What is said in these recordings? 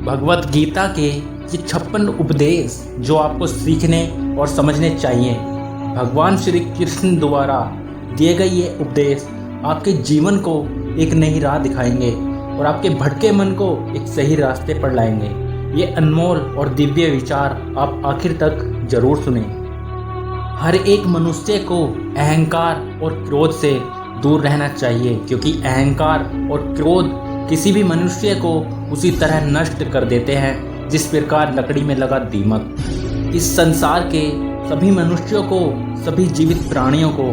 भगवत गीता के ये 56 उपदेश जो आपको सीखने और समझने चाहिए। भगवान श्री कृष्ण द्वारा दिए गए ये उपदेश आपके जीवन को एक नई राह दिखाएंगे और आपके भटके मन को एक सही रास्ते पर लाएंगे। ये अनमोल और दिव्य विचार आप आखिर तक जरूर सुने। हर एक मनुष्य को अहंकार और क्रोध से दूर रहना चाहिए, क्योंकि अहंकार और क्रोध किसी भी मनुष्य को उसी तरह नष्ट कर देते हैं जिस प्रकार लकड़ी में लगा दीमक। इस संसार के सभी मनुष्यों को, सभी जीवित प्राणियों को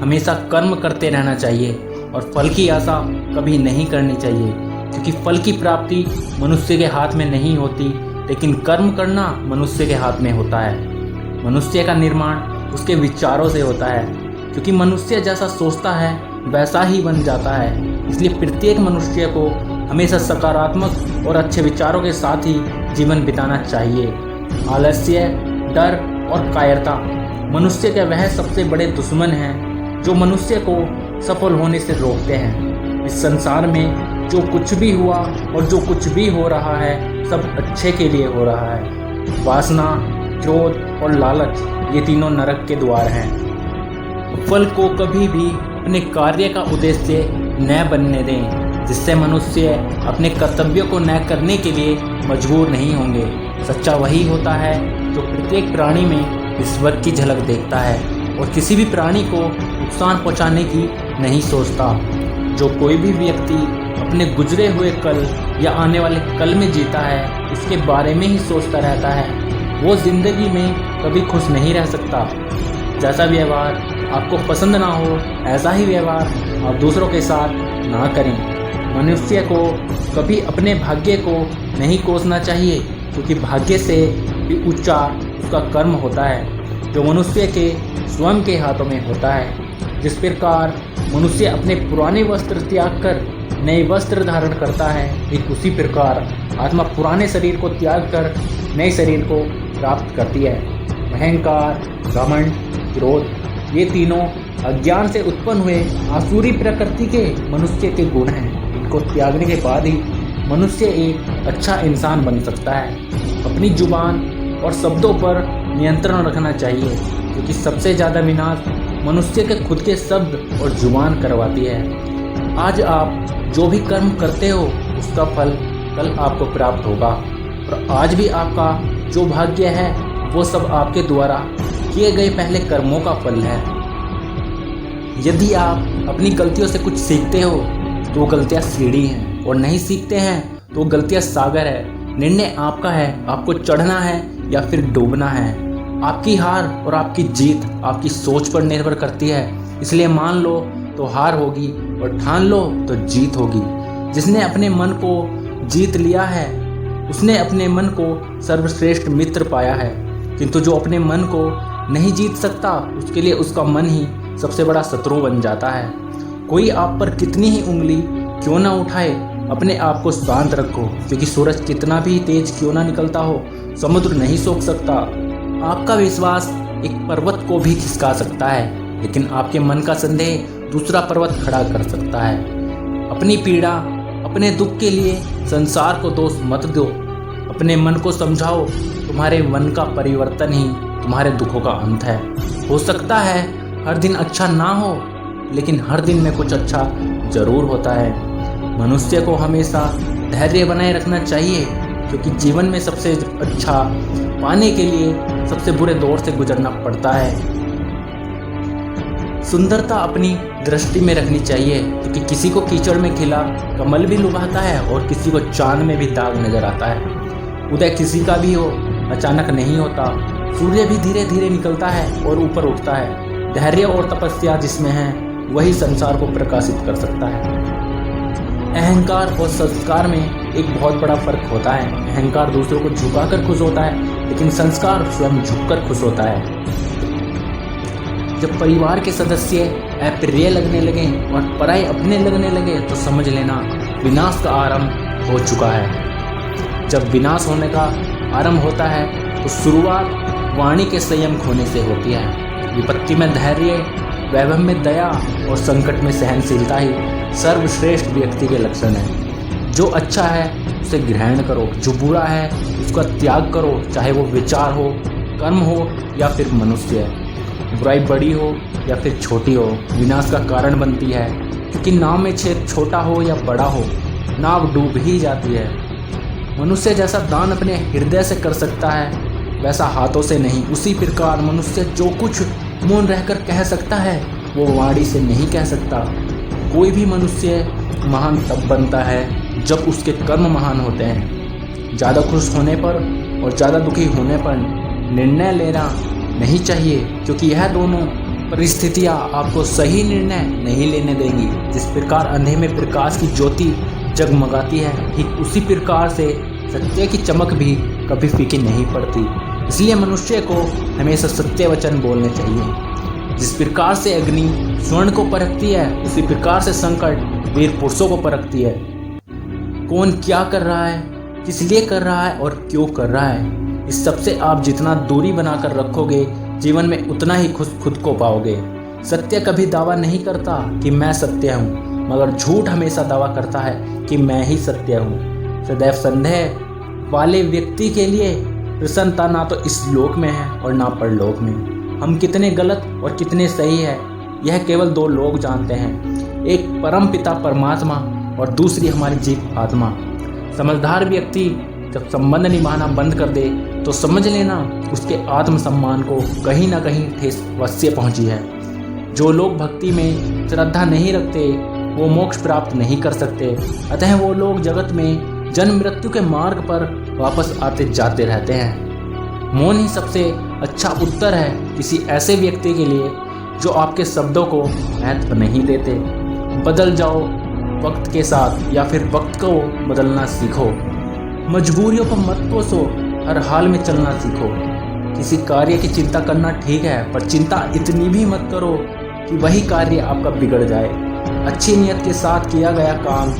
हमेशा कर्म करते रहना चाहिए और फल की आशा कभी नहीं करनी चाहिए, क्योंकि फल की प्राप्ति मनुष्य के हाथ में नहीं होती, लेकिन कर्म करना मनुष्य के हाथ में होता है। मनुष्य का निर्माण उसके विचारों से होता है, क्योंकि मनुष्य जैसा सोचता है वैसा ही बन जाता है। इसलिए प्रत्येक मनुष्य को हमेशा सकारात्मक और अच्छे विचारों के साथ ही जीवन बिताना चाहिए। आलस्य, डर और कायरता मनुष्य के वह सबसे बड़े दुश्मन हैं जो मनुष्य को सफल होने से रोकते हैं। इस संसार में जो कुछ भी हुआ और जो कुछ भी हो रहा है सब अच्छे के लिए हो रहा है। वासना, क्रोध और लालच ये तीनों नरक के द्वार हैं। फल को कभी भी अपने कार्य का उद्देश्य न बनने दें, जिससे मनुष्य अपने कर्तव्यों को न करने के लिए मजबूर नहीं होंगे। सच्चा वही होता है जो प्रत्येक प्राणी में ईश्वर की झलक देखता है और किसी भी प्राणी को नुकसान पहुंचाने की नहीं सोचता। जो कोई भी व्यक्ति अपने गुजरे हुए कल या आने वाले कल में जीता है, इसके बारे में ही सोचता रहता है, वो जिंदगी में कभी खुश नहीं रह सकता। जैसा व्यवहार आपको पसंद ना हो, ऐसा ही व्यवहार आप दूसरों के साथ ना करें। मनुष्य को कभी अपने भाग्य को नहीं कोसना चाहिए, क्योंकि भाग्य से भी ऊंचा उसका कर्म होता है जो मनुष्य के स्वयं के हाथों में होता है। जिस प्रकार मनुष्य अपने पुराने वस्त्र त्याग कर नए वस्त्र धारण करता है, ठीक उसी प्रकार आत्मा पुराने शरीर को त्याग कर नए शरीर को प्राप्त करती है। अहंकार, घमंड, क्रोध ये तीनों अज्ञान से उत्पन्न हुए आसुरी प्रकृति के मनुष्य के गुण हैं। इनको त्यागने के बाद ही मनुष्य एक अच्छा इंसान बन सकता है। अपनी जुबान और शब्दों पर नियंत्रण रखना चाहिए, क्योंकि सबसे ज़्यादा विनाश मनुष्य के खुद के शब्द और जुबान करवाती है। आज आप जो भी कर्म करते हो उसका फल कल आपको प्राप्त होगा, और आज भी आपका जो भाग्य है वो सब आपके द्वारा किए गए पहले कर्मों का फल है। यदि आप अपनी गलतियों से कुछ सीखते हो तो वो गलतियाँ सीढ़ी हैं, और नहीं सीखते हैं तो वो गलतियाँ सागर है। निर्णय आपका है, आपको चढ़ना है या फिर डूबना है। आपकी हार और आपकी जीत आपकी सोच पर निर्भर करती है। इसलिए मान लो तो हार होगी और ठान लो तो जीत होगी। जिसने अपने मन को जीत लिया है उसने अपने मन को सर्वश्रेष्ठ मित्र पाया है, किंतु जो अपने मन को नहीं जीत सकता उसके लिए उसका मन ही सबसे बड़ा शत्रु बन जाता है। कोई आप पर कितनी ही उंगली क्यों ना उठाए, अपने आप को शांत रखो, क्योंकि सूरज कितना भी तेज क्यों ना निकलता हो समुद्र नहीं सोख सकता। आपका विश्वास एक पर्वत को भी खिसका सकता है, लेकिन आपके मन का संदेह दूसरा पर्वत खड़ा कर सकता है। अपनी पीड़ा, अपने दुख के लिए संसार को दोष मत दो। अपने मन को समझाओ, तुम्हारे मन का परिवर्तन ही तुम्हारे दुखों का अंत है। हो सकता है हर दिन अच्छा ना हो, लेकिन हर दिन में कुछ अच्छा जरूर होता है। मनुष्य को हमेशा धैर्य बनाए रखना चाहिए, क्योंकि जीवन में सबसे अच्छा पाने के लिए सबसे बुरे दौर से गुजरना पड़ता है। सुंदरता अपनी दृष्टि में रखनी चाहिए, क्योंकि किसी को कीचड़ में खिला कमल भी लुभाता है और किसी को चांद में भी दाग नजर आता है। उदय किसी का भी हो अचानक नहीं होता। सूर्य भी धीरे धीरे निकलता है और ऊपर उठता है। धैर्य और तपस्या जिसमें है वही संसार को प्रकाशित कर सकता है। अहंकार और संस्कार में एक बहुत बड़ा फर्क होता है। अहंकार दूसरों को झुकाकर खुश होता है, लेकिन संस्कार स्वयं झुककर खुश होता है। जब परिवार के सदस्य अप्रिय लगने लगे और पराये अपने लगने लगे तो समझ लेना विनाश का आरंभ हो चुका है। जब विनाश होने का आरंभ होता है तो शुरुआत वाणी के संयम खोने से होती है। विपत्ति में धैर्य, वैभव में दया और संकट में सहनशीलता ही सर्वश्रेष्ठ व्यक्ति के लक्षण है। जो अच्छा है उसे ग्रहण करो। जो बुरा है उसका त्याग करो, चाहे वो विचार हो, कर्म हो या फिर मनुष्य। बुराई बड़ी हो या फिर छोटी हो, विनाश का कारण बनती है, क्योंकि नाव में छेद छोटा हो या बड़ा हो, नाव डूब ही जाती है। मनुष्य जैसा दान अपने हृदय से कर सकता है, वैसा हाथों से नहीं। उसी प्रकार मनुष्य जो कुछ मौन रहकर कह सकता है, वो वाणी से नहीं कह सकता। कोई भी मनुष्य महान तब बनता है जब उसके कर्म महान होते हैं। ज़्यादा खुश होने पर और ज़्यादा दुखी होने पर निर्णय लेना नहीं चाहिए, क्योंकि यह दोनों परिस्थितियाँ आपको सही निर्णय नहीं लेने देंगी। जिस प्रकार अंधे में प्रकाश की ज्योति जगमगाती है, ठीक उसी प्रकार से सत्य की चमक भी कभी फीकी नहीं पड़ती। इसलिए मनुष्य को हमेशा सत्य वचन बोलने चाहिए। जिस प्रकार से अग्नि स्वर्ण को परखती है, उसी प्रकार से संकट वीर पुरुषों को परखती है। कौन क्या कर रहा है, किस लिए कर रहा है और क्यों कर रहा है, इस सबसे आप जितना दूरी बनाकर रखोगे, जीवन में उतना ही खुद को पाओगे। सत्य कभी दावा नहीं करता कि मैं सत्य हूँ, मगर झूठ हमेशा दावा करता है कि मैं ही सत्य हूँ। सदैव संदेह वाले व्यक्ति के लिए प्रसन्नता ना तो इस लोक में है और ना परलोक में। हम कितने गलत और कितने सही है, यह केवल दो लोग जानते हैं, एक परम पिता परमात्मा और दूसरी हमारी जीव आत्मा। समझदार व्यक्ति जब संबंध निभाना बंद कर दे तो समझ लेना उसके आत्मसम्मान को कहीं ना कहीं ठेस अवश्य पहुंची है। जो लोग भक्ति में श्रद्धा नहीं रखते वो मोक्ष प्राप्त नहीं कर सकते। अतः वो लोग जगत में जन्म मृत्यु के मार्ग पर वापस आते जाते रहते हैं। मौन ही सबसे अच्छा उत्तर है किसी ऐसे व्यक्ति के लिए जो आपके शब्दों को महत्व नहीं देते। बदल जाओ वक्त के साथ या फिर वक्त को बदलना सीखो। मजबूरियों पर मत कोसो, हर हाल में चलना सीखो। किसी कार्य की चिंता करना ठीक है, पर चिंता इतनी भी मत करो कि वही कार्य आपका बिगड़ जाए। अच्छी नियत के साथ किया गया काम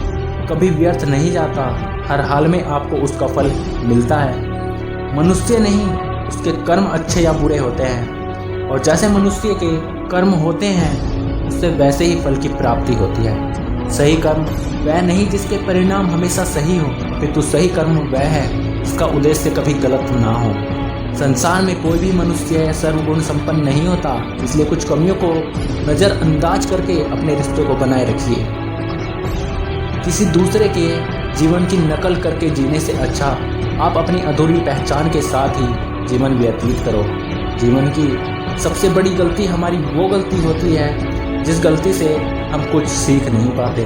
कभी व्यर्थ नहीं जाता, हर हाल में आपको उसका फल मिलता है। मनुष्य नहीं, उसके कर्म अच्छे या बुरे होते हैं, और जैसे मनुष्य के कर्म होते हैं उससे वैसे ही फल की प्राप्ति होती है। सही कर्म वह नहीं जिसके परिणाम हमेशा सही हो, अपितु सही कर्म वह है जिसका उद्देश्य कभी गलत ना हो। संसार में कोई भी मनुष्य सर्वगुण संपन्न नहीं होता, इसलिए कुछ कमियों को नज़रअंदाज करके अपने रिश्तों को बनाए रखिए। किसी दूसरे के जीवन की नकल करके जीने से अच्छा आप अपनी अधूरी पहचान के साथ ही जीवन व्यतीत करो। जीवन की सबसे बड़ी गलती हमारी वो गलती होती है जिस गलती से हम कुछ सीख नहीं पाते।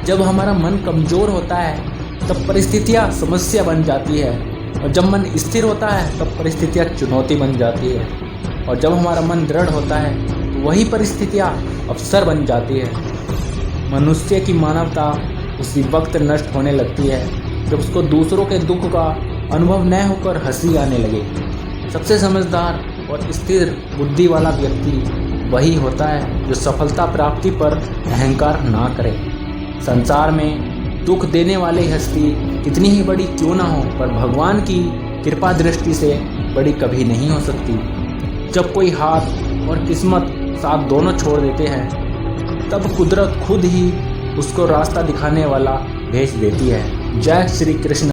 जब हमारा मन कमज़ोर होता है तब परिस्थितियाँ समस्या बन जाती है, और जब मन स्थिर होता है तब परिस्थितियाँ चुनौती बन जाती है, और जब हमारा मन दृढ़ होता है तो वही परिस्थितियाँ अवसर बन जाती है। मनुष्य की मानवता उसी वक्त नष्ट होने लगती है जब उसको दूसरों के दुख का अनुभव न होकर हंसी आने लगे। सबसे समझदार और स्थिर बुद्धि वाला व्यक्ति वही होता है जो सफलता प्राप्ति पर अहंकार ना करे। संसार में दुख देने वाली हस्ती कितनी ही बड़ी क्यों ना हो, पर भगवान की कृपा दृष्टि से बड़ी कभी नहीं हो सकती। जब कोई हाथ और किस्मत साथ दोनों छोड़ देते हैं तब कुदरत खुद ही उसको रास्ता दिखाने वाला भेज देती है। जय श्री कृष्ण।